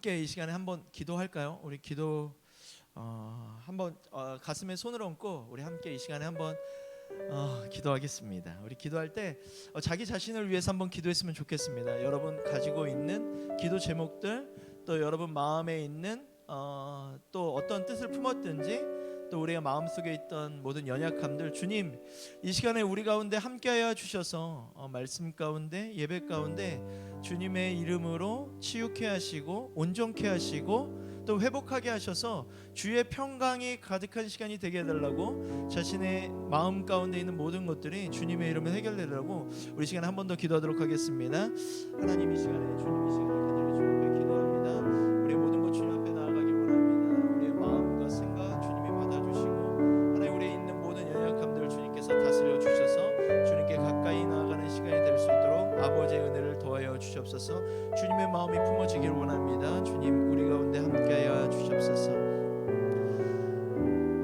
함께 이 시간에 한번 기도할까요? 우리 기도 한번 가슴에 손을 얹고 우리 함께 이 시간에 한번 기도하겠습니다. 우리 기도할 때 자기 자신을 위해서 한번 기도했으면 좋겠습니다. 여러분 가지고 있는 기도 제목들, 또 여러분 마음에 있는 또 어떤 뜻을 품었든지, 또 우리가 마음속에 있던 모든 연약함들, 주님 이 시간에 우리 가운데 함께하여 주셔서 말씀 가운데, 예배 가운데 주님의 이름으로 치유케 하시고 온전케 하시고 또 회복하게 하셔서 주의 평강이 가득한 시간이 되게 해달라고, 자신의 마음 가운데 있는 모든 것들이 주님의 이름으로 해결되라고 우리 시간에 한 번 더 기도하도록 하겠습니다. 하나님, 이 시간에 주님 이 시간을 간절히 주님 앞에 기도합니다. 우리의 모든 것 주님 앞에 나아가기 원합니다. 우리의 마음과 생각 주님이 받아주시고, 하나님 우리의 있는 모든 연약함들을 주님께서 다스려 주셔서 주님께 가까이 나아가는 시간이 될 수 있도록 아버지의 은혜를 더하여 주시옵소서. 주님의 마음이 품어지기를 원합니다. 주님 우리 가운데 함께하여 주시옵소서.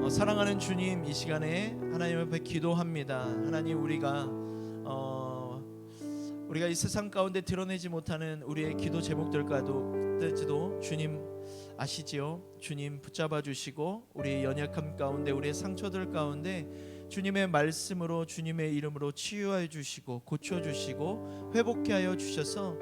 사랑하는 주님, 이 시간에 하나님 앞에 기도합니다. 하나님, 우리가 이 세상 가운데 드러내지 못하는 우리의 기도 제목들까지도 주님 아시지요? 주님 붙잡아 주시고 우리의 연약함 가운데, 우리의 상처들 가운데 주님의 말씀으로, 주님의 이름으로 치유해 주시고 고쳐 주시고 회복케 하여 주셔서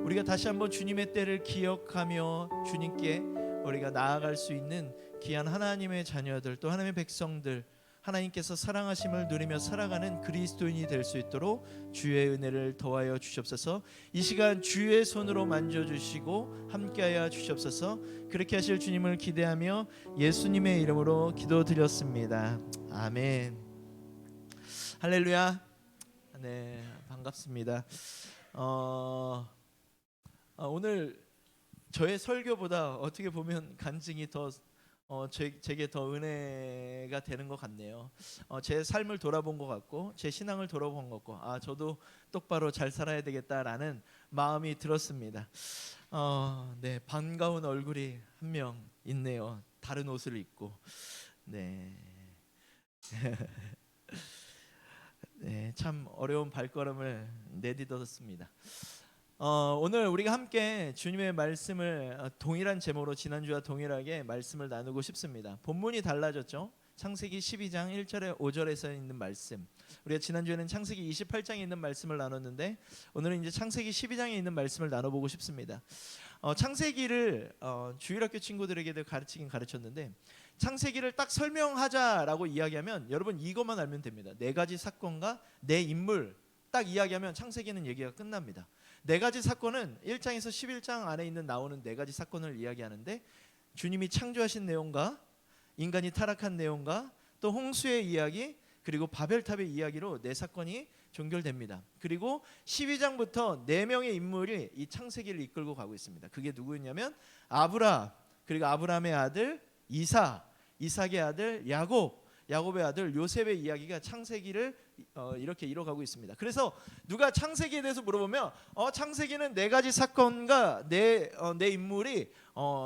우리가 다시 한번 주님의 때를 기억하며 주님께 우리가 나아갈 수 있는 귀한 하나님의 자녀들, 또 하나님의 백성들, 하나님께서 사랑하심을 누리며 살아가는 그리스도인이 될 수 있도록 주의 은혜를 더하여 주시옵소서. 이 시간 주의 손으로 만져주시고 함께하여 주시옵소서. 그렇게 하실 주님을 기대하며 예수님의 이름으로 기도드렸습니다. 아멘. 할렐루야. 네, 반갑습니다. 오늘 저의 설교보다 어떻게 보면 간증이 더 제게 더 은혜가 되는 것 같네요. 제 삶을 돌아본 것 같고, 제 신앙을 돌아본 것 같고, 저도 똑바로 잘 살아야 되겠다라는 마음이 들었습니다. 네, 반가운 얼굴이 한 명 있네요. 다른 옷을 입고. 네. 네, 참 어려운 발걸음을 내딛었습니다. 오늘 우리가 함께 주님의 말씀을 동일한 제목으로 지난주와 동일하게 말씀을 나누고 싶습니다. 본문이 달라졌죠. 창세기 12장 1절에 5절에서 있는 말씀, 우리가 지난주에는 창세기 28장에 있는 말씀을 나눴는데 오늘은 이제 창세기 12장에 있는 말씀을 나눠보고 싶습니다. 창세기를 주일학교 친구들에게도 가르치긴 가르쳤는데, 창세기를 딱 설명하자라고 이야기하면 여러분 이것만 알면 됩니다. 네 가지 사건과 네 인물 딱 이야기하면 창세기는 얘기가 끝납니다. 네 가지 사건은 1장에서 11장 안에 있는 나오는 네 가지 사건을 이야기하는데, 주님이 창조하신 내용과 인간이 타락한 내용과 또 홍수의 이야기, 그리고 바벨탑의 이야기로 네 사건이 종결됩니다. 그리고 12장부터 네 명의 인물이 이 창세기를 이끌고 가고 있습니다. 그게 누구였냐면 아브라함, 그리고 아브라함의 아들 이삭, 이삭의 아들 야곱, 야곱의 아들 요셉의 이야기가 창세기를 이렇게 이뤄가고 있습니다. 그래서 누가 창세기에 대해서 물어보면 창세기는 네 가지 사건과 네 인물이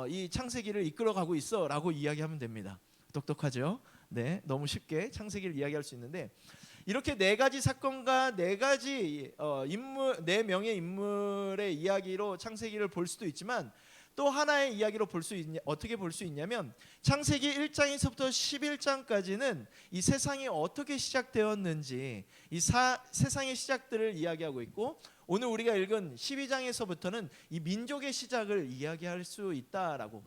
이 창세기를 이끌어가고 있어라고 이야기하면 됩니다. 똑똑하죠? 네, 너무 쉽게 창세기를 이야기할 수 있는데, 이렇게 네 가지 사건과 네 가지 인물, 네 명의 인물의 이야기로 창세기를 볼 수도 있지만, 또 하나의 이야기로 어떻게 볼 수 있냐면, 창세기 1장에서부터 11장까지는 이 세상이 어떻게 시작되었는지, 이 세상의 시작들을 이야기하고 있고, 오늘 우리가 읽은 12장에서부터는 이 민족의 시작을 이야기할 수 있다라고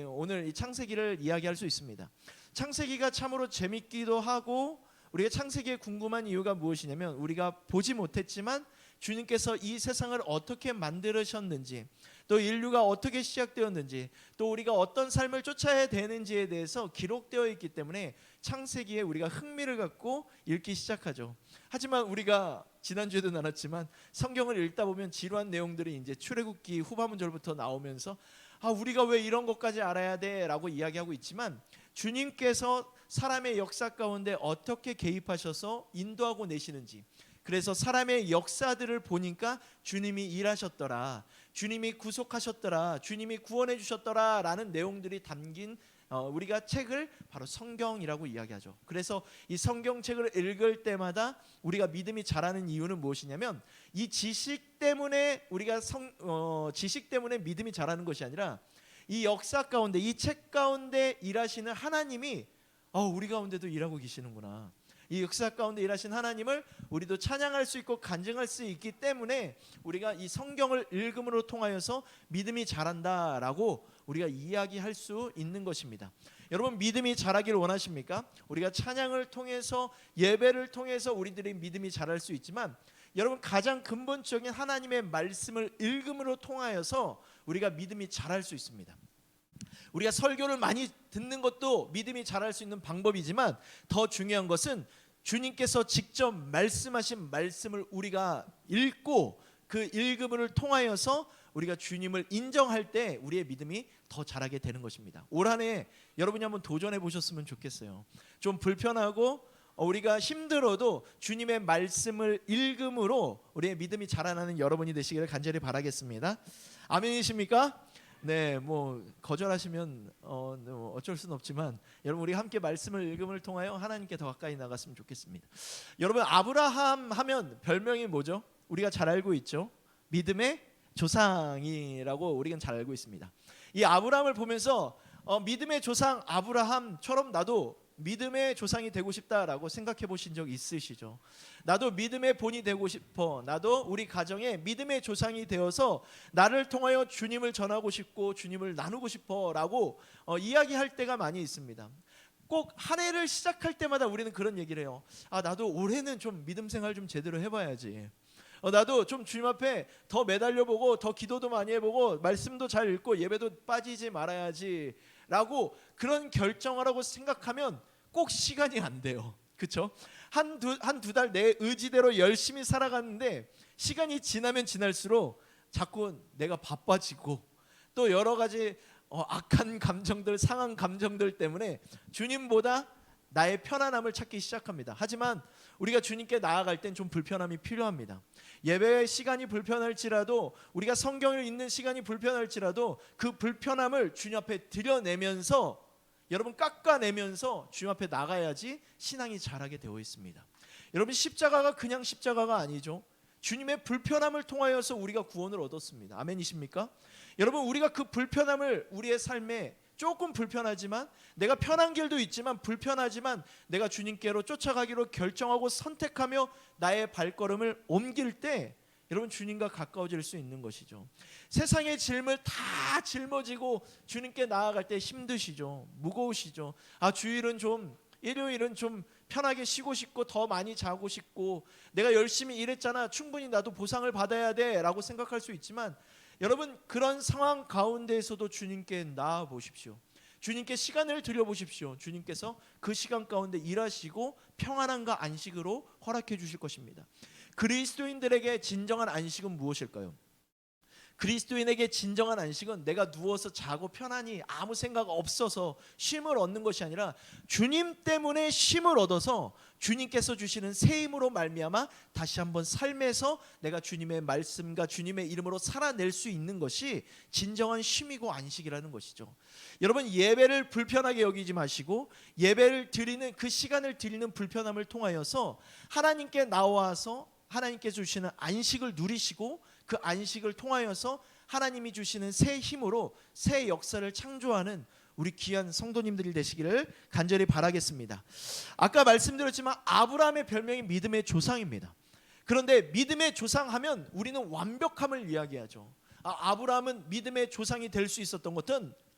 오늘 이 창세기를 이야기할 수 있습니다. 창세기가 참으로 재밌기도 하고, 우리가 창세기에 궁금한 이유가 무엇이냐면, 우리가 보지 못했지만 주님께서 이 세상을 어떻게 만들으셨는지, 또 인류가 어떻게 시작되었는지, 또 우리가 어떤 삶을 쫓아야 되는지에 대해서 기록되어 있기 때문에 창세기에 우리가 흥미를 갖고 읽기 시작하죠. 하지만 우리가 지난주에도 나눴지만 성경을 읽다 보면 지루한 내용들이 이제 출애굽기 후반절부터 나오면서 우리가 왜 이런 것까지 알아야 돼? 라고 이야기하고 있지만, 주님께서 사람의 역사 가운데 어떻게 개입하셔서 인도하고 내시는지, 그래서 사람의 역사들을 보니까 주님이 일하셨더라, 주님이 구속하셨더라, 주님이 구원해 주셨더라 라는 내용들이 담긴 우리가 책을 바로 성경이라고 이야기하죠. 그래서 이 성경책을 읽을 때마다 우리가 믿음이 자라는 이유는 무엇이냐면, 이 지식 때문에 우리가 지식 때문에 믿음이 자라는 것이 아니라 이 역사 가운데, 이 책 가운데 일하시는 하나님이 우리 가운데도 일하고 계시는구나. 이 역사 가운데 일하신 하나님을 우리도 찬양할 수 있고 간증할 수 있기 때문에 우리가 이 성경을 읽음으로 통하여서 믿음이 자란다라고 우리가 이야기할 수 있는 것입니다. 여러분, 믿음이 자라기를 원하십니까? 우리가 찬양을 통해서, 예배를 통해서 우리들의 믿음이 자랄 수 있지만, 여러분, 가장 근본적인 하나님의 말씀을 읽음으로 통하여서 우리가 믿음이 자랄 수 있습니다. 우리가 설교를 많이 듣는 것도 믿음이 자랄 수 있는 방법이지만, 더 중요한 것은 주님께서 직접 말씀하신 말씀을 우리가 읽고 그 읽음을 통하여서 우리가 주님을 인정할 때 우리의 믿음이 더 자라게 되는 것입니다. 올 한 해 여러분이 한번 도전해 보셨으면 좋겠어요. 좀 불편하고 우리가 힘들어도 주님의 말씀을 읽음으로 우리의 믿음이 자라나는 여러분이 되시기를 간절히 바라겠습니다. 아멘이십니까? 네, 뭐 거절하시면 어쩔 수는 없지만, 여러분, 우리 함께 말씀을 읽음을 통하여 하나님께 더 가까이 나갔으면 좋겠습니다. 여러분, 아브라함 하면 별명이 뭐죠? 우리가 잘 알고 있죠. 믿음의 조상이라고 우리는 잘 알고 있습니다. 이 아브라함을 보면서 믿음의 조상 아브라함처럼 나도 믿음의 조상이 되고 싶다라고 생각해 보신 적 있으시죠? 나도 믿음의 본이 되고 싶어. 나도 우리 가정에 믿음의 조상이 되어서 나를 통하여 주님을 전하고 싶고 주님을 나누고 싶어라고 이야기할 때가 많이 있습니다. 꼭 한 해를 시작할 때마다 우리는 그런 얘기를 해요. 나도 올해는 좀 믿음 생활 좀 제대로 해봐야지. 나도 좀 주님 앞에 더 매달려보고 더 기도도 많이 해보고 말씀도 잘 읽고 예배도 빠지지 말아야지 라고 그런 결정을 하고 생각하면 꼭 시간이 안 돼요. 그렇죠? 한두 달 내 의지대로 열심히 살아가는데 시간이 지나면 지날수록 자꾸 내가 바빠지고 또 여러 가지 악한 감정들, 상한 감정들 때문에 주님보다 나의 편안함을 찾기 시작합니다. 하지만 우리가 주님께 나아갈 땐 좀 불편함이 필요합니다. 예배의 시간이 불편할지라도, 우리가 성경을 읽는 시간이 불편할지라도 그 불편함을 주님 앞에 드려내면서, 여러분, 깎아내면서 주님 앞에 나가야지 신앙이 자라게 되어 있습니다. 여러분, 십자가가 그냥 십자가가 아니죠. 주님의 불편함을 통하여서 우리가 구원을 얻었습니다. 아멘이십니까? 여러분, 우리가 그 불편함을 우리의 삶에, 조금 불편하지만, 내가 편한 길도 있지만 불편하지만 내가 주님께로 쫓아가기로 결정하고 선택하며 나의 발걸음을 ом길 때 여러분, 주님과 가까워질 수 있는 것이죠. 세상의 짐을 다 짊어지고 주님께 나아갈 때 힘드시죠. 무거우시죠. 주일은 좀, 일요일은 좀 편하게 쉬고 싶고 더 많이 자고 싶고 내가 열심히 일했잖아, 충분히 나도 보상을 받아야 돼 라고 생각할 수 있지만, 여러분, 그런 상황 가운데에서도 주님께 나아 보십시오. 주님께 시간을 드려보십시오. 주님께서 그 시간 가운데 일하시고 평안함과 안식으로 허락해 주실 것입니다. 그리스도인들에게 진정한 안식은 무엇일까요? 그리스도인에게 진정한 안식은 내가 누워서 자고 편안히 아무 생각 없어서 쉼을 얻는 것이 아니라 주님 때문에 쉼을 얻어서 주님께서 주시는 새 힘으로 말미암아 다시 한번 삶에서 내가 주님의 말씀과 주님의 이름으로 살아낼 수 있는 것이 진정한 쉼이고 안식이라는 것이죠. 여러분, 예배를 불편하게 여기지 마시고 예배를 드리는 그 시간을 드리는 불편함을 통하여서 하나님께 나와서 하나님께 주시는 안식을 누리시고 그 안식을 통하여서 하나님이 주시는 새 힘으로 새 역사를 창조하는 우리 귀한 성도님들이 되시기를 간절히 바라겠습니다. 아까 말씀드렸지만 아브라함의 별명이 믿음의 조상입니다. 그런데 믿음의 조상하면 우리는 완벽함을 이야기하죠. 아브라함은 믿음의 조상이 될 수 있었던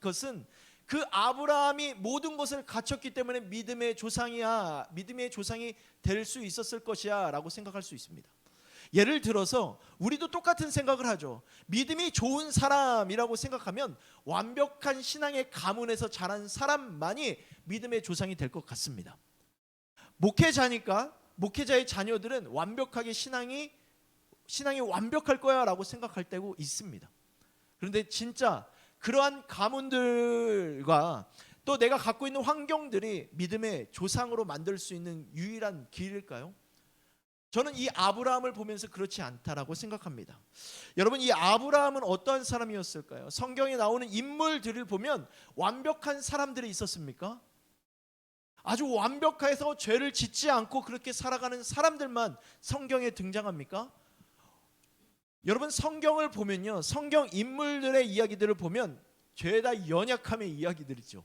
것은 그 아브라함이 모든 것을 갖췄기 때문에 믿음의 조상이야, 믿음의 조상이 될 수 있었을 것이야 라고 생각할 수 있습니다. 예를 들어서 우리도 똑같은 생각을 하죠. 믿음이 좋은 사람이라고 생각하면 완벽한 신앙의 가문에서 자란 사람만이 믿음의 조상이 될 것 같습니다. 목회자니까 목회자의 자녀들은 완벽하게 신앙이 완벽할 거야 라고 생각할 때고 있습니다. 그런데 진짜 그러한 가문들과 또 내가 갖고 있는 환경들이 믿음의 조상으로 만들 수 있는 유일한 길일까요? 저는 이 아브라함을 보면서 그렇지 않다라고 생각합니다. 여러분, 이 아브라함은 어떠한 사람이었을까요? 성경에 나오는 인물들을 보면 완벽한 사람들이 있었습니까? 아주 완벽해서 죄를 짓지 않고 그렇게 살아가는 사람들만 성경에 등장합니까? 여러분, 성경을 보면요, 성경 인물들의 이야기들을 보면 죄다 연약함의 이야기들이죠.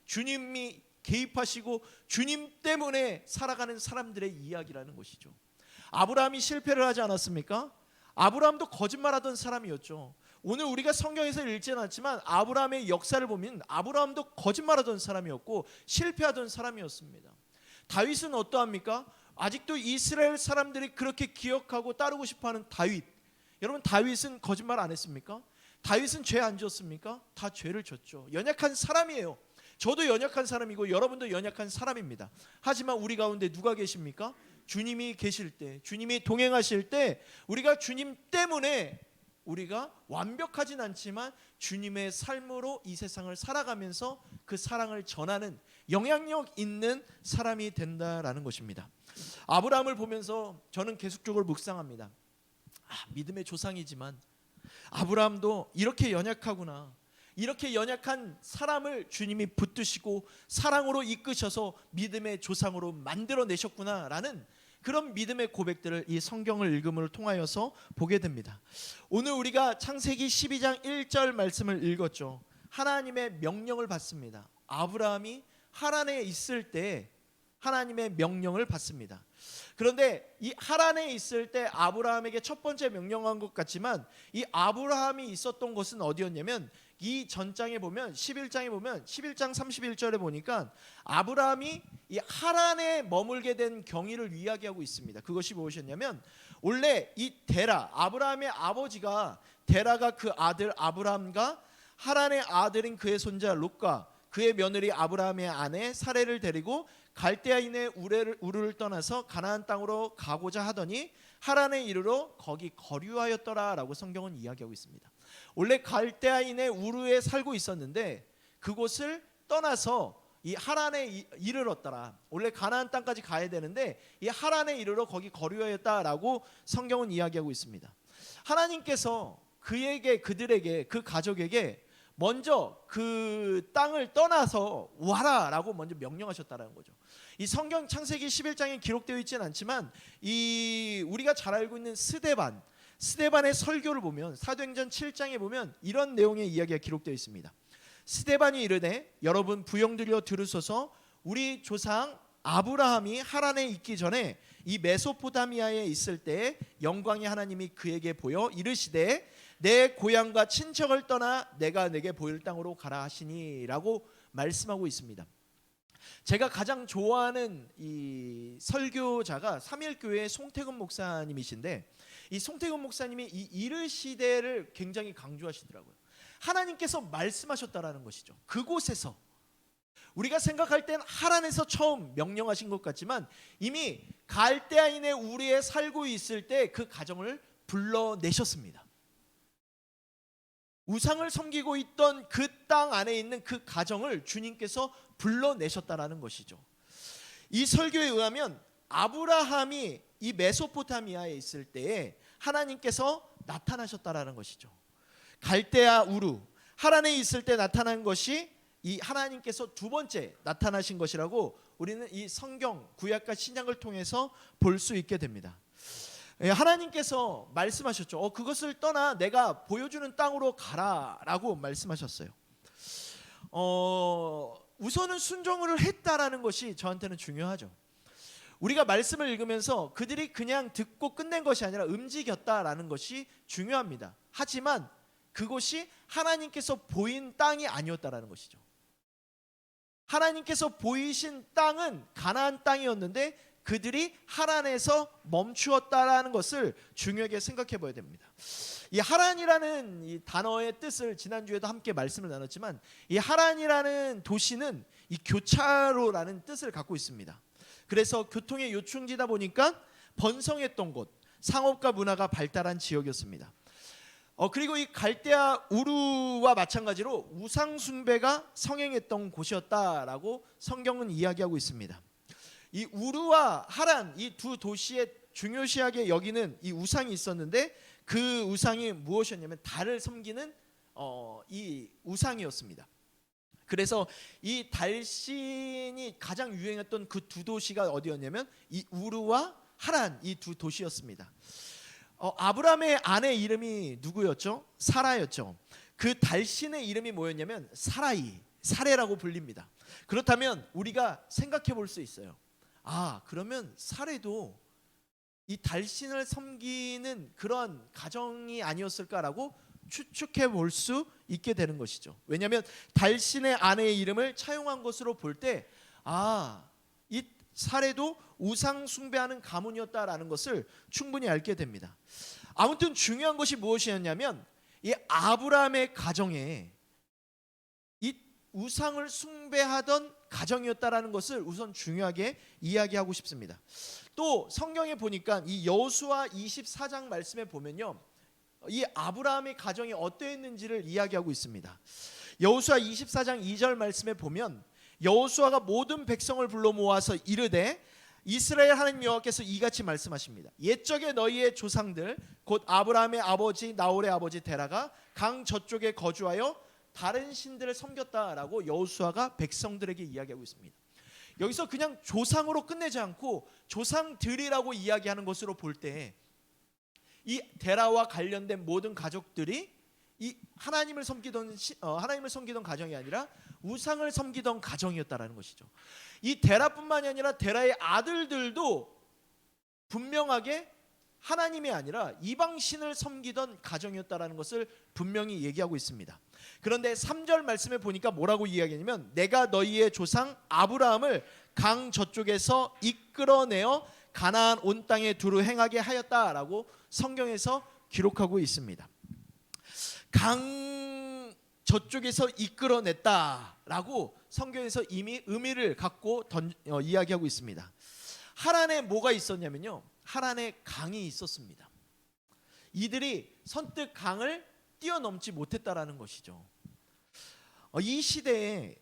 주님이 개입하시고 주님 때문에 살아가는 사람들의 이야기라는 것이죠. 아브라함이 실패를 하지 않았습니까? 아브라함도 거짓말하던 사람이었죠. 오늘 우리가 성경에서 읽지는 않지만 아브라함의 역사를 보면 아브라함도 거짓말하던 사람이었고 실패하던 사람이었습니다. 다윗은 어떠합니까? 아직도 이스라엘 사람들이 그렇게 기억하고 따르고 싶어하는 다윗. 여러분, 다윗은 거짓말 안 했습니까? 다윗은 죄 안 지었습니까? 다 죄를 졌죠. 연약한 사람이에요. 저도 연약한 사람이고 여러분도 연약한 사람입니다. 하지만 우리 가운데 누가 계십니까? 주님이 계실 때, 주님이 동행하실 때 우리가 주님 때문에 우리가 완벽하진 않지만 주님의 삶으로 이 세상을 살아가면서 그 사랑을 전하는 영향력 있는 사람이 된다라는 것입니다. 아브라함을 보면서 저는 계속적으로 묵상합니다. 믿음의 조상이지만 아브라함도 이렇게 연약하구나. 이렇게 연약한 사람을 주님이 붙드시고 사랑으로 이끄셔서 믿음의 조상으로 만들어내셨구나라는 그런 믿음의 고백들을 이 성경을 읽음을 통하여서 보게 됩니다. 오늘 우리가 창세기 12장 1절 말씀을 읽었죠. 하나님의 명령을 받습니다. 아브라함이 하란에 있을 때 하나님의 명령을 받습니다. 그런데 이 하란에 있을 때 아브라함에게 첫 번째 명령한 것 같지만 이 아브라함이 있었던 곳은 어디였냐면 이 전장에 보면 11장에 보면 11장 31절에 보니까 아브라함이 이 하란에 머물게 된 경위를 이야기하고 있습니다. 그것이 무엇이었냐면 원래 이 데라 아브라함의 아버지가 데라가 그 아들 아브람과 하란의 아들인 그의 손자 롯과 그의 며느리 아브라함의 아내 사레를 데리고 갈대아인의 우르를 떠나서 가나안 땅으로 가고자 하더니 하란에 이르러 거기 거류하였더라라고 성경은 이야기하고 있습니다. 원래 갈대아인의 우르에 살고 있었는데 그곳을 떠나서 이 하란에 이르렀더라. 원래 가나안 땅까지 가야 되는데 이 하란에 이르러 거기 거류하였다라고 성경은 이야기하고 있습니다. 하나님께서 그들에게 그 가족에게 먼저 그 땅을 떠나서 와라라고 먼저 명령하셨다라는 거죠. 이 성경 창세기 11장에 기록되어 있지는 않지만 이 우리가 잘 알고 있는 스데반의 설교를 보면 사도행전 7장에 보면 이런 내용의 이야기가 기록되어 있습니다. 스데반이 이르되 여러분 부영들여 들으소서 우리 조상 아브라함이 하란에 있기 전에 이 메소포타미아에 있을 때 영광의 하나님이 그에게 보여 이르시되 내 고향과 친척을 떠나 내가 내게 보일 땅으로 가라 하시니라고 말씀하고 있습니다. 제가 가장 좋아하는 이 설교자가 삼일교회 송태근 목사님이신데 이 송태근 목사님이 이 이르시되를 굉장히 강조하시더라고요. 하나님께서 말씀하셨다라는 것이죠. 그곳에서 우리가 생각할 땐 하란에서 처음 명령하신 것 같지만 이미 갈대아인의 우리에 살고 있을 때 그 가정을 불러내셨습니다. 우상을 섬기고 있던 그 땅 안에 있는 그 가정을 주님께서 불러내셨다라는 것이죠. 이 설교에 의하면 아브라함이 이 메소포타미아에 있을 때에 하나님께서 나타나셨다라는 것이죠. 갈대아 우루 하란에 있을 때 나타난 것이 이 하나님께서 두 번째 나타나신 것이라고 우리는 이 성경 구약과 신약을 통해서 볼 수 있게 됩니다. 하나님께서 말씀하셨죠. 그것을 떠나 내가 보여주는 땅으로 가라라고 말씀하셨어요. 우선은 순종을 했다라는 것이 저한테는 중요하죠. 우리가 말씀을 읽으면서 그들이 그냥 듣고 끝낸 것이 아니라 움직였다라는 것이 중요합니다. 하지만 그것이 하나님께서 보인 땅이 아니었다라는 것이죠. 하나님께서 보이신 땅은 가나안 땅이었는데 그들이 하란에서 멈추었다라는 것을 중요하게 생각해 봐야 됩니다. 이 하란이라는 이 단어의 뜻을 지난주에도 함께 말씀을 나눴지만 이 하란이라는 도시는 이 교차로라는 뜻을 갖고 있습니다. 그래서 교통의 요충지다 보니까 번성했던 곳, 상업과 문화가 발달한 지역이었습니다. 그리고 이 갈대아 우루와 마찬가지로 우상 숭배가 성행했던 곳이었다라고 성경은 이야기하고 있습니다. 이 우루와 하란 이 두 도시에 중요시하게 여기는 이 우상이 있었는데 그 우상이 무엇이었냐면 달을 섬기는 이 우상이었습니다. 그래서 이 달신이 가장 유행했던 그 두 도시가 어디였냐면 이 우루와 하란 이 두 도시였습니다. 아브라함의 아내 이름이 누구였죠? 사라였죠. 그 달신의 이름이 뭐였냐면 사레라고 불립니다. 그렇다면 우리가 생각해 볼 수 있어요. 그러면 사레도 이 달신을 섬기는 그런 가정이 아니었을까라고 추측해 볼 수 있게 되는 것이죠. 왜냐하면 달신의 아내의 이름을 차용한 것으로 볼 때 이 사레도 우상 숭배하는 가문이었다라는 것을 충분히 알게 됩니다. 아무튼 중요한 것이 무엇이었냐면 이 아브라함의 가정에 이 우상을 숭배하던 가정이었다라는 것을 우선 중요하게 이야기하고 싶습니다. 또 성경에 보니까 이 여호수아 24장 말씀에 보면요, 이 아브라함의 가정이 어떠했는지를 이야기하고 있습니다. 여호수아 24장 2절 말씀에 보면 여호수아가 모든 백성을 불러 모아서 이르되 이스라엘 하나님 여호와께서 이같이 말씀하십니다. 옛적에 너희의 조상들 곧 아브라함의 아버지 나홀의 아버지 데라가 강 저쪽에 거주하여 다른 신들을 섬겼다라고 여호수아가 백성들에게 이야기하고 있습니다. 여기서 그냥 조상으로 끝내지 않고 조상들이라고 이야기하는 것으로 볼 때 이 데라와 관련된 모든 가족들이 이 하나님을 섬기던 가정이 아니라 우상을 섬기던 가정이었다라는 것이죠. 이 데라뿐만이 아니라 데라의 아들들도 분명하게 하나님이 아니라 이방신을 섬기던 가정이었다라는 것을 분명히 얘기하고 있습니다. 그런데 3절 말씀에 보니까 뭐라고 이야기하냐면 내가 너희의 조상 아브라함을 강 저쪽에서 이끌어내어 가나안 온 땅에 두루 행하게 하였다라고 성경에서 기록하고 있습니다. 강 저쪽에서 이끌어냈다라고 성경에서 이미 의미를 갖고 이야기하고 있습니다. 하란에 뭐가 있었냐면요, 하란에 강이 있었습니다. 이들이 선뜻 강을 뛰어넘지 못했다라는 것이죠. 이 시대에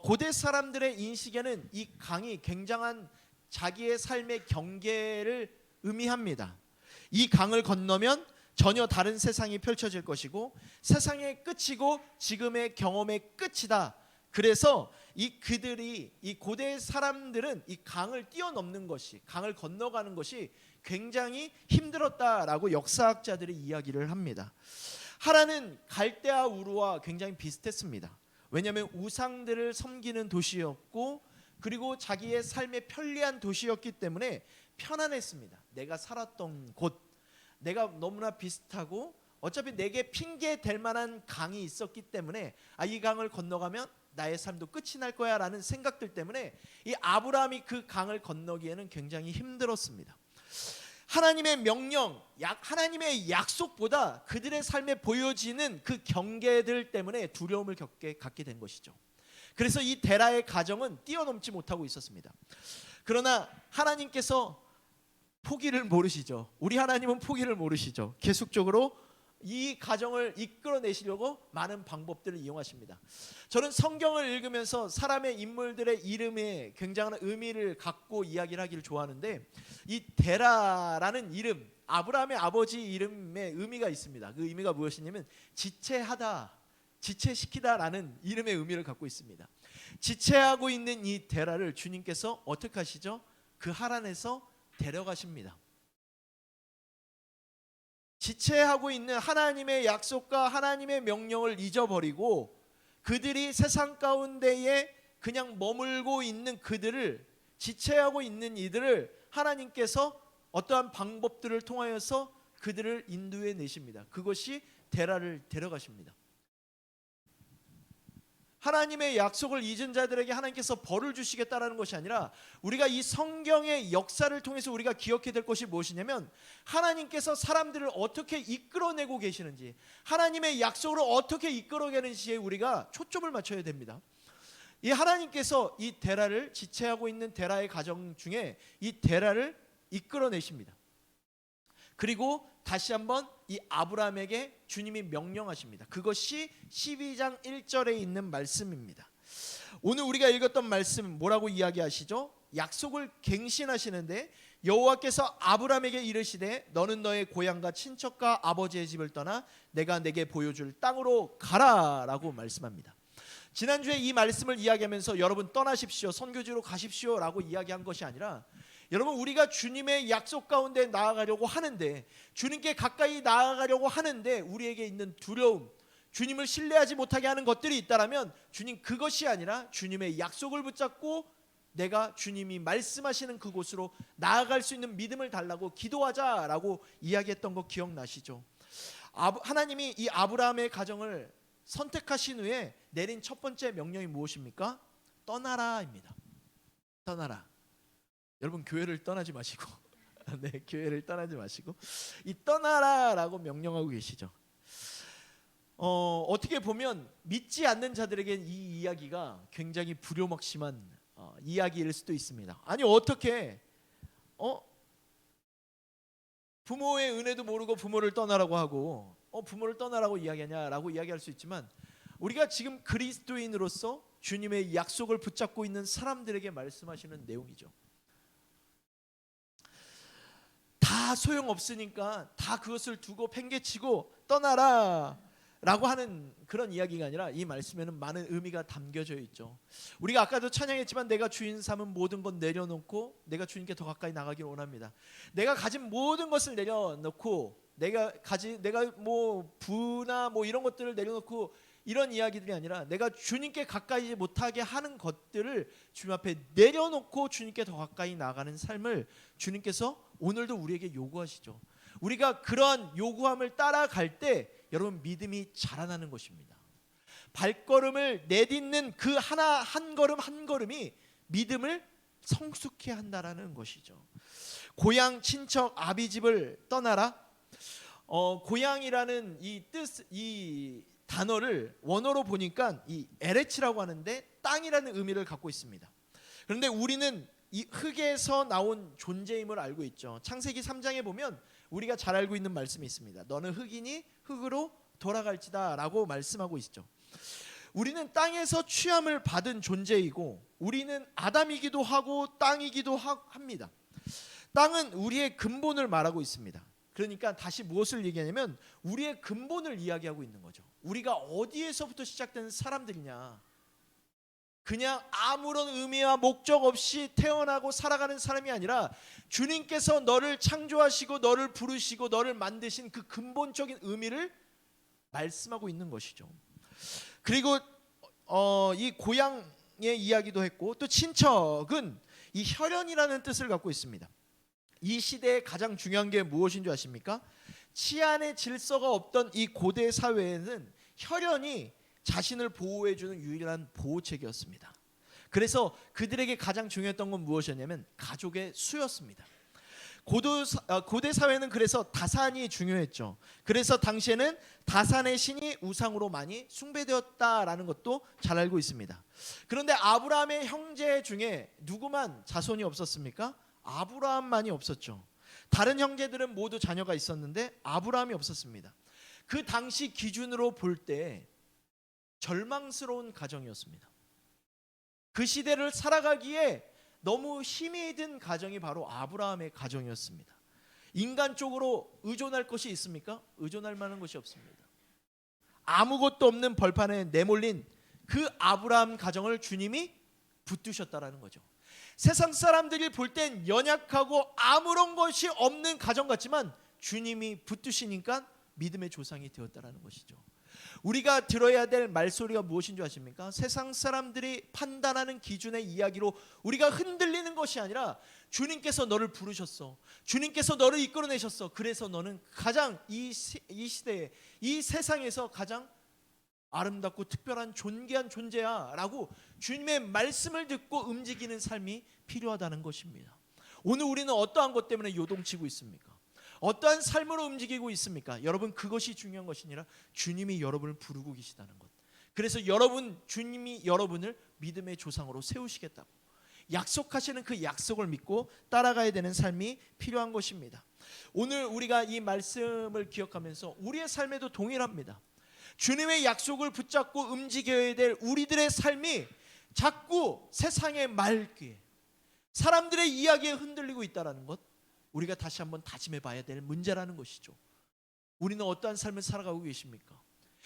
고대 사람들의 인식에는 이 강이 굉장한 자기의 삶의 경계를 의미합니다. 이 강을 건너면 전혀 다른 세상이 펼쳐질 것이고 세상의 끝이고 지금의 경험의 끝이다. 그래서 이 고대 사람들은 이 강을 뛰어넘는 것이, 강을 건너가는 것이 굉장히 힘들었다라고 역사학자들이 이야기를 합니다. 하란은 갈대아 우르와 굉장히 비슷했습니다. 왜냐하면 우상들을 섬기는 도시였고 그리고 자기의 삶에 편리한 도시였기 때문에 편안했습니다. 내가 살았던 곳, 내가 너무나 비슷하고 어차피 내게 핑계 될 만한 강이 있었기 때문에 이 강을 건너가면 나의 삶도 끝이 날 거야 라는 생각들 때문에 이 아브라함이 그 강을 건너기에는 굉장히 힘들었습니다. 하나님의 명령, 하나님의 약속보다 그들의 삶에 보여지는 그 경계들 때문에 두려움을 갖게 된 것이죠. 그래서 이 데라의 가정은 뛰어넘지 못하고 있었습니다. 그러나 하나님께서 포기를 모르시죠. 우리 하나님은 포기를 모르시죠. 계속적으로 이 가정을 이끌어내시려고 많은 방법들을 이용하십니다. 저는 성경을 읽으면서 사람의 인물들의 이름에 굉장한 의미를 갖고 이야기를 하기를 좋아하는데 이 데라라는 이름, 아브라함의 아버지 이름에 의미가 있습니다. 그 의미가 무엇이냐면 지체하다, 지체시키다라는 이름의 의미를 갖고 있습니다. 지체하고 있는 이 데라를 주님께서 어떻게 하시죠? 그 하란에서 데려가십니다. 지체하고 있는 하나님의 약속과 하나님의 명령을 잊어버리고 그들이 세상 가운데에 그냥 머물고 있는 그들을, 지체하고 있는 이들을 하나님께서 어떠한 방법들을 통하여서 그들을 인도해 내십니다. 그것이 데라를 데려가십니다. 하나님의 약속을 잊은 자들에게 하나님께서 벌을 주시겠다라는 것이 아니라 우리가 이 성경의 역사를 통해서 우리가 기억해야 될 것이 무엇이냐면 하나님께서 사람들을 어떻게 이끌어내고 계시는지, 하나님의 약속으로 어떻게 이끌어내는지에 우리가 초점을 맞춰야 됩니다. 이 하나님께서 이 데라를, 지체하고 있는 데라의 가정 중에 이 데라를 이끌어내십니다. 그리고 다시 한번 이 아브라함에게 주님이 명령하십니다. 그것이 12장 1절에 있는 말씀입니다. 오늘 우리가 읽었던 말씀 뭐라고 이야기하시죠? 약속을 갱신하시는데 여호와께서 아브라함에게 이르시되 너는 너의 고향과 친척과 아버지의 집을 떠나 내가 내게 보여줄 땅으로 가라라고 말씀합니다. 지난주에 이 말씀을 이야기하면서 여러분 떠나십시오, 선교지로 가십시오 라고 이야기한 것이 아니라 여러분 우리가 주님의 약속 가운데 나아가려고 하는데, 주님께 가까이 나아가려고 하는데 우리에게 있는 두려움, 주님을 신뢰하지 못하게 하는 것들이 있다라면 주님 그것이 아니라 주님의 약속을 붙잡고 내가 주님이 말씀하시는 그곳으로 나아갈 수 있는 믿음을 달라고 기도하자라고 이야기했던 거 기억나시죠? 하나님이 이 아브라함의 가정을 선택하신 후에 내린 첫 번째 명령이 무엇입니까? 떠나라입니다. 떠나라. 여러분 교회를 떠나지 마시고 네, 교회를 떠나지 마시고 이 떠나라라고 명령하고 계시죠. 어떻게 보면 믿지 않는 자들에겐 이 이야기가 굉장히 불효막심한 이야기일 수도 있습니다. 아니 어떻게 부모의 은혜도 모르고 부모를 떠나라고 하고 부모를 떠나라고 이야기하냐라고 이야기할 수 있지만 우리가 지금 그리스도인으로서 주님의 약속을 붙잡고 있는 사람들에게 말씀하시는 내용이죠. 다 소용없으니까 다 그것을 두고 팽개치고 떠나라 라고 하는 그런 이야기가 아니라 이 말씀에는 많은 의미가 담겨져 있죠. 우리가 아까도 찬양했지만 내가 주인 삼은 모든 것 내려놓고 내가 주님께 더 가까이 나가기를 원합니다. 내가 가진 모든 것을 내려놓고 내가 뭐 부나 뭐 이런 것들을 내려놓고 이런 이야기들이 아니라 내가 주님께 가까이 못하게 하는 것들을 주님 앞에 내려놓고 주님께 더 가까이 나가는 삶을 주님께서 오늘도 우리에게 요구하시죠. 우리가 그러한 요구함을 따라갈 때 여러분 믿음이 자라나는 것입니다. 발걸음을 내딛는 그 한 걸음 한 걸음이 믿음을 성숙케 한다라는 것이죠. 고향 친척 아비집을 떠나라. 고향이라는 이 단어를 원어로 보니까 이 에레츠라고 하는데 땅이라는 의미를 갖고 있습니다. 그런데 우리는 이 흙에서 나온 존재임을 알고 있죠. 창세기 3장에 보면 우리가 잘 알고 있는 말씀이 있습니다. 너는 흑이니 흙으로 돌아갈지다 라고 말씀하고 있죠. 우리는 땅에서 취함을 받은 존재이고 우리는 아담이기도 하고 땅이기도 합니다. 땅은 우리의 근본을 말하고 있습니다. 그러니까 다시 무엇을 얘기하냐면 우리의 근본을 이야기하고 있는 거죠. 우리가 어디에서부터 시작된 사람들이냐. 그냥 아무런 의미와 목적 없이 태어나고 살아가는 사람이 아니라 주님께서 너를 창조하시고 너를 부르시고 너를 만드신 그 근본적인 의미를 말씀하고 있는 것이죠. 그리고 이 고향의 이야기도 했고 또 친척은 이 혈연이라는 뜻을 갖고 있습니다. 이 시대에 가장 중요한 게 무엇인 줄 아십니까? 치안의 질서가 없던 이 고대 사회에는 혈연이 자신을 보호해주는 유일한 보호책이었습니다. 그래서 그들에게 가장 중요했던 건 무엇이었냐면 가족의 수였습니다. 고대 사회는 그래서 다산이 중요했죠. 그래서 당시에는 다산의 신이 우상으로 많이 숭배되었다라는 것도 잘 알고 있습니다. 그런데 아브라함의 형제 중에 누구만 자손이 없었습니까? 아브라함만이 없었죠. 다른 형제들은 모두 자녀가 있었는데 아브라함이 없었습니다. 그 당시 기준으로 볼 때 절망스러운 가정이었습니다. 그 시대를 살아가기에 너무 힘이 든 가정이 바로 아브라함의 가정이었습니다. 인간적으로 의존할 것이 있습니까? 의존할 만한 것이 없습니다. 아무것도 없는 벌판에 내몰린 그 아브라함 가정을 주님이 붙드셨다라는 거죠. 세상 사람들이 볼 땐 연약하고 아무런 것이 없는 가정 같지만 주님이 붙드시니까 믿음의 조상이 되었다라는 것이죠. 우리가 들어야 될 말소리가 무엇인 줄 아십니까? 세상 사람들이 판단하는 기준의 이야기로 우리가 흔들리는 것이 아니라 주님께서 너를 부르셨어. 주님께서 너를 이끌어내셨어. 그래서 너는 가장 이 시대에 이 세상에서 가장 아름답고 특별한 존귀한 존재야 라고 주님의 말씀을 듣고 움직이는 삶이 필요하다는 것입니다. 오늘 우리는 어떠한 것 때문에 요동치고 있습니까? 어떠한 삶으로 움직이고 있습니까? 여러분 그것이 중요한 것이 아니라 주님이 여러분을 부르고 계시다는 것. 그래서 주님이 여러분을 믿음의 조상으로 세우시겠다고 약속하시는 그 약속을 믿고 따라가야 되는 삶이 필요한 것입니다. 오늘 우리가 이 말씀을 기억하면서 우리의 삶에도 동일합니다. 주님의 약속을 붙잡고 움직여야 될 우리들의 삶이 자꾸 세상의 말귀에 사람들의 이야기에 흔들리고 있다는 것, 우리가 다시 한번 다짐해 봐야 될 문제라는 것이죠. 우리는 어떠한 삶을 살아가고 계십니까?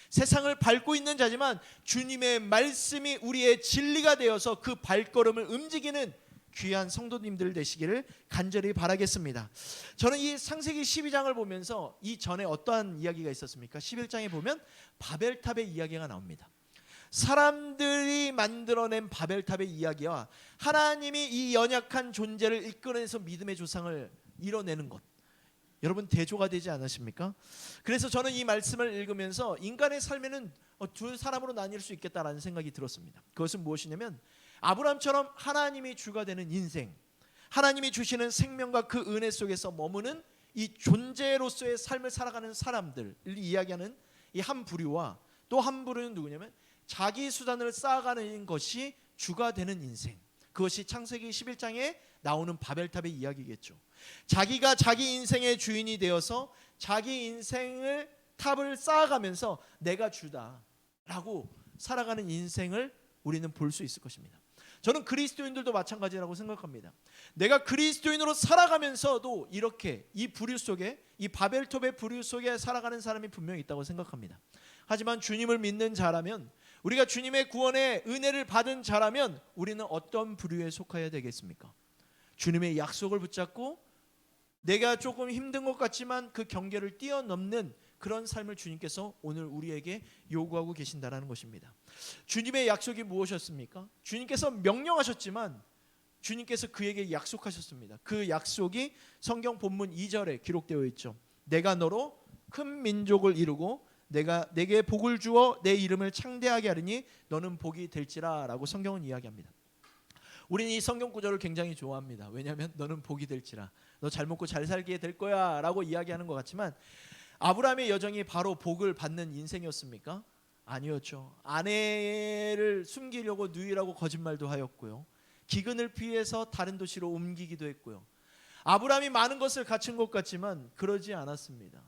세상을 밟고 있는 자지만 주님의 말씀이 우리의 진리가 되어서 그 발걸음을 움직이는 귀한 성도님들 되시기를 간절히 바라겠습니다. 저는 이 창세기 12장을 보면서 이 전에 어떠한 이야기가 있었습니까? 11장에 보면 바벨탑의 이야기가 나옵니다. 사람들이 만들어낸 바벨탑의 이야기와 하나님이 이 연약한 존재를 이끌어내서 믿음의 조상을 이뤄내는 것, 여러분 대조가 되지 않으십니까? 그래서 저는 이 말씀을 읽으면서 인간의 삶에는 두 사람으로 나뉠 수 있겠다라는 생각이 들었습니다. 그것은 무엇이냐면 아브라함처럼 하나님이 주가 되는 인생, 하나님이 주시는 생명과 그 은혜 속에서 머무는 이 존재로서의 삶을 살아가는 사람들을 이야기하는 이 한 부류와 또 한 부류는 누구냐면 자기 수단을 쌓아가는 것이 주가 되는 인생, 그것이 창세기 11장에 나오는 바벨탑의 이야기겠죠. 자기가 자기 인생의 주인이 되어서 자기 인생을 탑을 쌓아가면서 내가 주다라고 살아가는 인생을 우리는 볼 수 있을 것입니다. 저는 그리스도인들도 마찬가지라고 생각합니다. 내가 그리스도인으로 살아가면서도 이렇게 이 부류 속에, 이 바벨탑의 부류 속에 살아가는 사람이 분명히 있다고 생각합니다. 하지만 주님을 믿는 자라면, 우리가 주님의 구원의 은혜를 받은 자라면 우리는 어떤 부류에 속해야 되겠습니까? 주님의 약속을 붙잡고 내가 조금 힘든 것 같지만 그 경계를 뛰어넘는 그런 삶을 주님께서 오늘 우리에게 요구하고 계신다는 것입니다. 주님의 약속이 무엇이었습니까? 주님께서 명령하셨지만 주님께서 그에게 약속하셨습니다. 그 약속이 성경 본문 2절에 기록되어 있죠. 내가 너로 큰 민족을 이루고 내가 내게 복을 주어 내 이름을 창대하게 하리니 너는 복이 될지라 라고 성경은 이야기합니다. 우리는 이 성경 구절을 굉장히 좋아합니다. 왜냐하면 너는 복이 될지라, 너 잘 먹고 잘 살게 될 거야 라고 이야기하는 것 같지만 아브라함의 여정이 바로 복을 받는 인생이었습니까? 아니었죠. 아내를 숨기려고 누이라고 거짓말도 하였고요, 기근을 피해서 다른 도시로 옮기기도 했고요. 아브라함이 많은 것을 갖춘 것 같지만 그러지 않았습니다.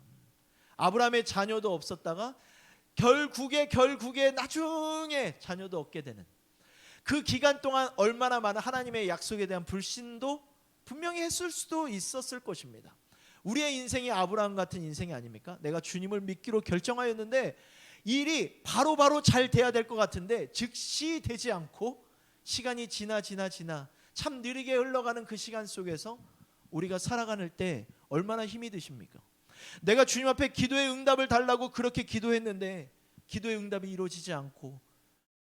아브라함의 자녀도 없었다가 결국에 나중에 자녀도 얻게 되는 그 기간 동안 얼마나 많은 하나님의 약속에 대한 불신도 분명히 했을 수도 있었을 것입니다. 우리의 인생이 아브라함 같은 인생이 아닙니까? 내가 주님을 믿기로 결정하였는데 일이 바로바로 잘 돼야 될 것 같은데 즉시 되지 않고 시간이 지나 참 느리게 흘러가는 그 시간 속에서 우리가 살아가는 때 얼마나 힘이 드십니까? 내가 주님 앞에 기도의 응답을 달라고 그렇게 기도했는데 기도의 응답이 이루어지지 않고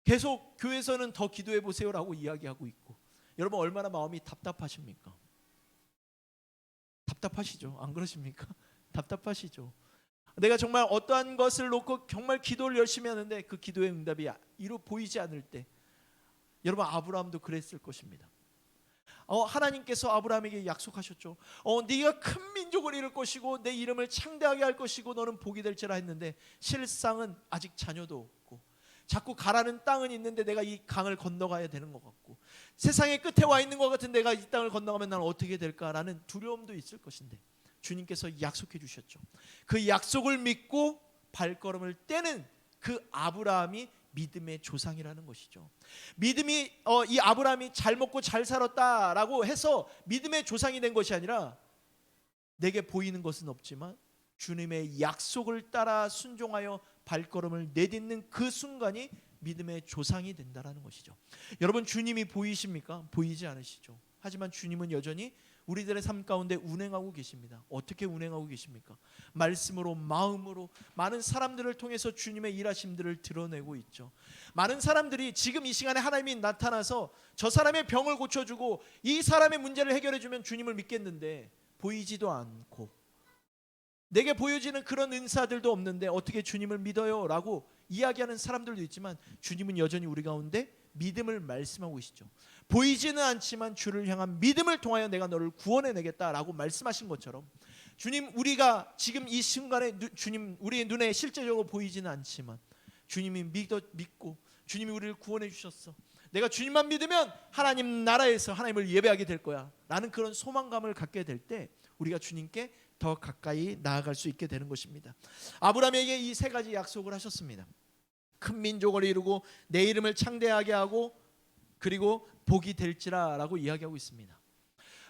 계속 교회에서는 더 기도해 보세요라고 이야기하고 있고, 여러분 얼마나 마음이 답답하십니까? 답답하시죠? 안 그러십니까? 답답하시죠? 내가 정말 어떠한 것을 놓고 정말 기도를 열심히 하는데 그 기도의 응답이 보이지 않을 때, 여러분 아브라함도 그랬을 것입니다. 하나님께서 아브라함에게 약속하셨죠. 네가 큰 민족을 이룰 것이고 내 이름을 창대하게 할 것이고 너는 복이 될지라 했는데 실상은 아직 자녀도 없고 자꾸 가라는 땅은 있는데 내가 이 강을 건너가야 되는 것 같고 세상의 끝에 와 있는 것 같은 내가 이 땅을 건너가면 나는 어떻게 될까라는 두려움도 있을 것인데 주님께서 약속해 주셨죠. 그 약속을 믿고 발걸음을 떼는 그 아브라함이 믿음의 조상이라는 것이죠. 믿음이 이 아브라함이 잘 먹고 잘 살았다라고 해서 믿음의 조상이 된 것이 아니라 내게 보이는 것은 없지만 주님의 약속을 따라 순종하여 발걸음을 내딛는 그 순간이 믿음의 조상이 된다라는 것이죠. 여러분 주님이 보이십니까? 보이지 않으시죠. 하지만 주님은 여전히 우리들의 삶 가운데 운행하고 계십니다. 어떻게 운행하고 계십니까? 말씀으로, 마음으로 많은 사람들을 통해서 주님의 일하심들을 드러내고 있죠. 많은 사람들이 지금 이 시간에 하나님이 나타나서 저 사람의 병을 고쳐주고 이 사람의 문제를 해결해주면 주님을 믿겠는데 보이지도 않고 내게 보여지는 그런 은사들도 없는데 어떻게 주님을 믿어요? 라고 이야기하는 사람들도 있지만 주님은 여전히 우리 가운데 믿음을 말씀하고 계시죠. 보이지는 않지만 주를 향한 믿음을 통하여 내가 너를 구원해내겠다라고 말씀하신 것처럼 주님, 우리가 지금 이 순간에 주님 우리의 눈에 실제적으로 보이지는 않지만 주님이 믿고 주님이 우리를 구원해 주셨어. 내가 주님만 믿으면 하나님 나라에서 하나님을 예배하게 될 거야 라는 그런 소망감을 갖게 될 때 우리가 주님께 더 가까이 나아갈 수 있게 되는 것입니다. 아브라함에게 이 세 가지 약속을 하셨습니다. 큰 민족을 이루고 내 이름을 창대하게 하고 그리고 복이 될지라 라고 이야기하고 있습니다.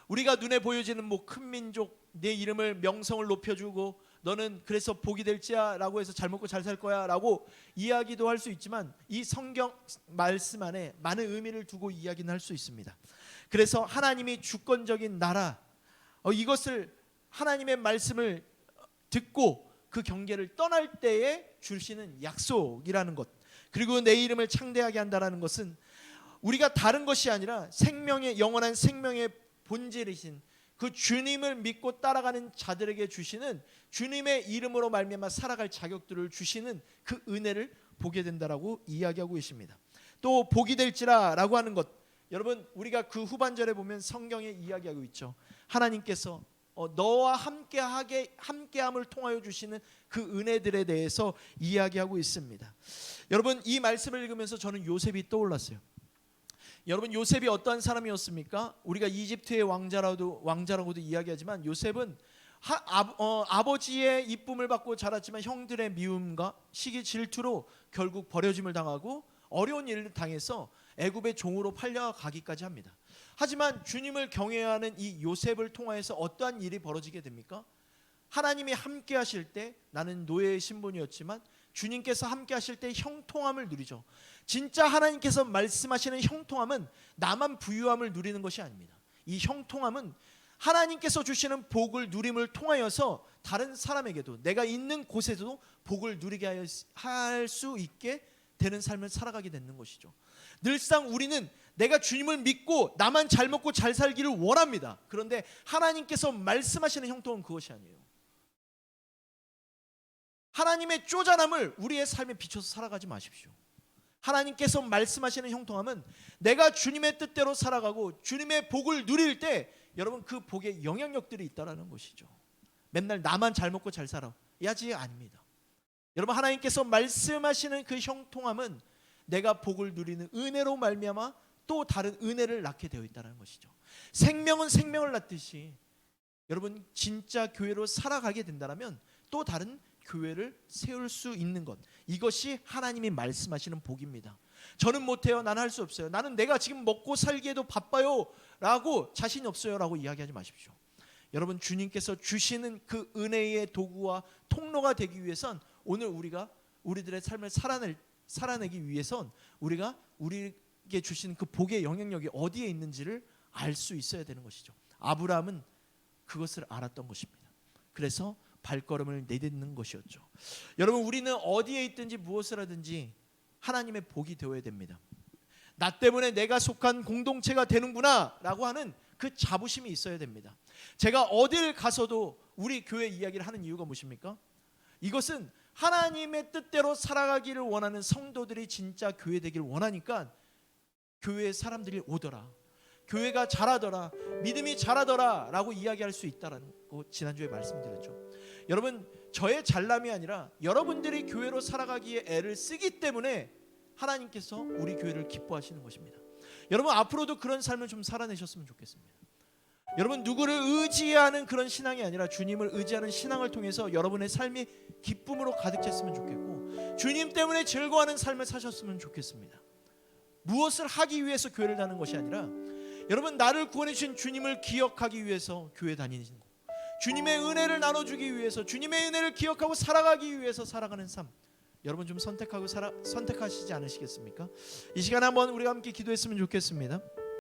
우리가 눈에 보여지는 큰 민족, 내 이름을 명성을 높여주고 너는 그래서 복이 될지야 라고 해서 잘 먹고 잘 살 거야 라고 이야기도 할 수 있지만, 이 성경 말씀 안에 많은 의미를 두고 이야기는 할 수 있습니다. 그래서 하나님이 주권적인 나라, 이것을 하나님의 말씀을 듣고 그 경계를 떠날 때에 주시는 약속이라는 것, 그리고 내 이름을 창대하게 한다라는 것은 우리가 다른 것이 아니라 생명의, 영원한 생명의 본질이신 그 주님을 믿고 따라가는 자들에게 주시는, 주님의 이름으로 말미암아 살아갈 자격들을 주시는 그 은혜를 보게 된다라고 이야기하고 계십니다. 또 복이 될지라라고 하는 것, 여러분 우리가 그 후반절에 보면 성경에 이야기하고 있죠. 하나님께서 너와 함께함을 통하여 주시는 그 은혜들에 대해서 이야기하고 있습니다. 여러분 이 말씀을 읽으면서 저는 요셉이 떠올랐어요. 여러분 요셉이 어떠한 사람이었습니까? 우리가 이집트의 왕자라고도 이야기하지만, 요셉은 아버지의 이쁨을 받고 자랐지만 형들의 미움과 시기 질투로 결국 버려짐을 당하고 어려운 일을 당해서 애굽의 종으로 팔려가기까지 합니다. 하지만 주님을 경외하는 이 요셉을 통하여서 어떠한 일이 벌어지게 됩니까? 하나님이 함께 하실 때, 나는 노예의 신분이었지만 주님께서 함께 하실 때 형통함을 누리죠. 진짜 하나님께서 말씀하시는 형통함은 나만 부유함을 누리는 것이 아닙니다. 이 형통함은 하나님께서 주시는 복을 누림을 통하여서 다른 사람에게도, 내가 있는 곳에서도 복을 누리게 할 수 있게 되는 삶을 살아가게 되는 것이죠. 늘상 우리는 내가 주님을 믿고 나만 잘 먹고 잘 살기를 원합니다. 그런데 하나님께서 말씀하시는 형통은 그것이 아니에요. 하나님의 쪼잔함을 우리의 삶에 비춰서 살아가지 마십시오. 하나님께서 말씀하시는 형통함은 내가 주님의 뜻대로 살아가고 주님의 복을 누릴 때 여러분 그 복에 영향력들이 있다는 것이죠. 맨날 나만 잘 먹고 잘 살아야지 아닙니다. 여러분 하나님께서 말씀하시는 그 형통함은 내가 복을 누리는 은혜로 말미암아 또 다른 은혜를 낳게 되어 있다는 것이죠. 생명은 생명을 낳듯이 여러분 진짜 교회로 살아가게 된다면 또 다른 교회를 세울 수 있는 것, 이것이 하나님이 말씀하시는 복입니다. 저는 못해요, 나는 할 수 없어요, 나는 내가 지금 먹고 살기에도 바빠요 라고, 자신이 없어요 라고 이야기하지 마십시오. 여러분 주님께서 주시는 그 은혜의 도구와 통로가 되기 위해선 오늘 우리들의 삶을 살아내기 위해선 우리가 우리에게 주신 그 복의 영향력이 어디에 있는지를 알 수 있어야 되는 것이죠. 아브라함은 그것을 알았던 것입니다. 그래서 발걸음을 내딛는 것이었죠. 여러분 우리는 어디에 있든지 무엇을 하든지 하나님의 복이 되어야 됩니다. 나 때문에 내가 속한 공동체가 되는구나 라고 하는 그 자부심이 있어야 됩니다. 제가 어딜 가서도 우리 교회 이야기를 하는 이유가 무엇입니까? 이것은 하나님의 뜻대로 살아가기를 원하는 성도들이 진짜 교회 되기를 원하니까 교회에 사람들이 오더라, 교회가 잘하더라, 믿음이 잘하더라 라고 이야기할 수 있다는 거 지난주에 말씀드렸죠. 여러분 저의 잘남이 아니라 여러분들이 교회로 살아가기에 애를 쓰기 때문에 하나님께서 우리 교회를 기뻐하시는 것입니다. 여러분 앞으로도 그런 삶을 좀 살아내셨으면 좋겠습니다. 여러분 누구를 의지하는 그런 신앙이 아니라 주님을 의지하는 신앙을 통해서 여러분의 삶이 기쁨으로 가득 찼으면 좋겠고, 주님 때문에 즐거워하는 삶을 사셨으면 좋겠습니다. 무엇을 하기 위해서 교회를 다니는 것이 아니라 여러분 나를 구원해 주신 주님을 기억하기 위해서 교회 다니는 거, 주님의 은혜를 나눠주기 위해서, 주님의 은혜를 기억하고 살아가기 위해서 살아가는 삶, 여러분 좀 선택하시지 않으시겠습니까? 이 시간에 한번 우리가 함께 기도했으면 좋겠습니다.